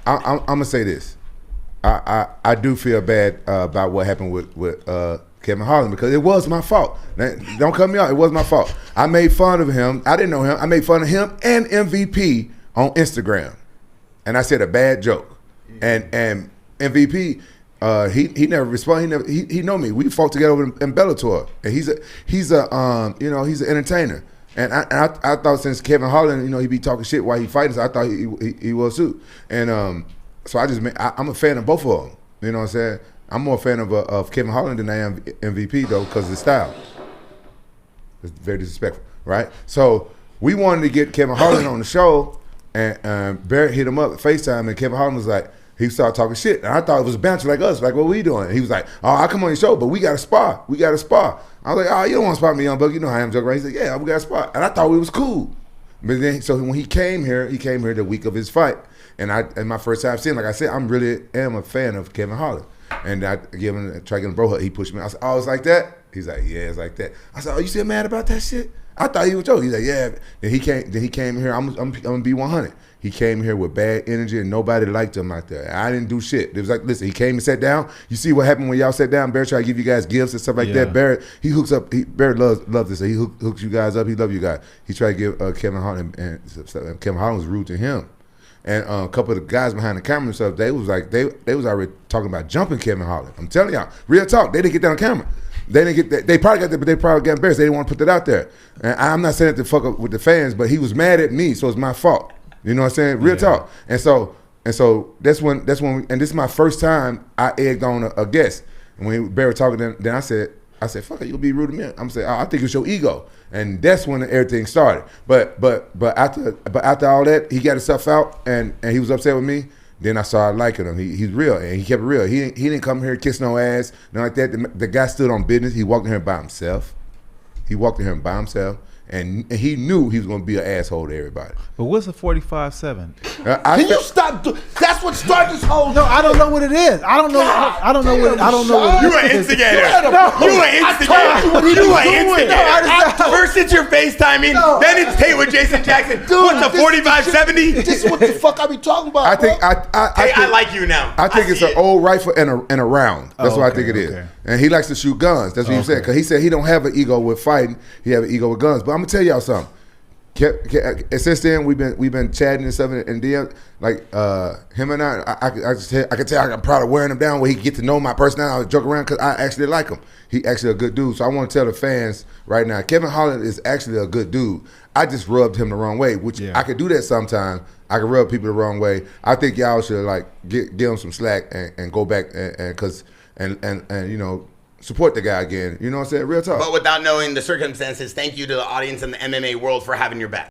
I'm gonna say this. I do feel bad about what happened with Kevin Holland because it was my fault. Don't cut me off. It was my fault. I made fun of him. I didn't know him. I made fun of him and MVP on Instagram, and I said a bad joke. And MVP, he never responded. He know me. We fought together in Bellator, and he's an entertainer. And I thought since Kevin Holland, he be talking shit while he fighting, so I thought he was too. And so I'm a fan of both of them. You know what I'm saying? I'm more a fan of Kevin Holland than I am MVP though, because of the style. It's very disrespectful, right? So we wanted to get Kevin Holland on the show, and Barrett hit him up at FaceTime, and Kevin Holland was like, he started talking shit, and I thought it was a bouncer like us, like what we doing? And he was like, oh, I'll come on your show, but we got to spar. I was like, oh, you don't want to spar me, young buck. You know how I am, joking around. He said, yeah, we got to spar. And I thought we was cool. But then, so when he came here the week of his fight, and my first time seeing him, like I said, I'm really am a fan of Kevin Holland. And I try to give him a bro hug. He pushed me. I said, oh, it's like that? He's like, yeah, it's like that. I said, oh, you still mad about that shit? I thought he was joking. He's like, yeah. Then he came here. I'm gonna be 100. He came here with bad energy and nobody liked him out there. I didn't do shit. It was like, listen, he came and sat down. You see what happened when y'all sat down? Barrett tried to give you guys gifts and stuff like that. Barrett, he hooks up. Barrett loves this. He hooks you guys up. He loves you guys. He tried to give Kevin Holland, and Kevin Holland was rude to him. And a couple of the guys behind the camera and stuff, they was like, they was already talking about jumping Kevin Holland. I'm telling y'all, real talk. They didn't get that on camera. They didn't get that. They probably got that, but they probably got embarrassed. They didn't want to put that out there. And I'm not saying it to fuck up with the fans, but he was mad at me, so it's my fault. You know what I'm saying? Real talk. And so that's when and this is my first time I egged on a guest. And when Barry was talking, then I said, fuck it, you'll be rude to me. I'm saying, I think it's your ego. And that's when everything started. But after all that, he got himself out and he was upset with me. Then I started liking him. He's real, and he kept it real. He didn't come here kiss no ass, nothing like that. The guy stood on business. He walked in here by himself. And he knew he was going to be an asshole to everybody. But what's a 45-7? Can you stop? That's what started this whole. No, I don't know what it is. I don't know. I don't know what. You an instigator. You an instigator. First it's your FaceTiming, then it's Tate with Jason Jaxxon. What's a 45-70? This is what the fuck I be talking about. I like you now. I think it's an old rifle and a round. That's what I think it is. And he likes to shoot guns. That's what he said. Because he said he don't have an ego with fighting. He have an ego with guns. But I'm gonna tell y'all something. Since then we've been chatting and stuff and DM, like him and I can tell I'm proud of wearing him down where he get to know my personality. I joke around because I actually like him. He actually a good dude. So I want to tell the fans right now, Kevin Holland is actually a good dude. I just rubbed him the wrong way, which I could do that sometimes. I can rub people the wrong way. I think y'all should like give him some slack and go back and support the guy again. You know what I'm saying? Real talk. But without knowing the circumstances, thank you to the audience and the MMA world for having your back.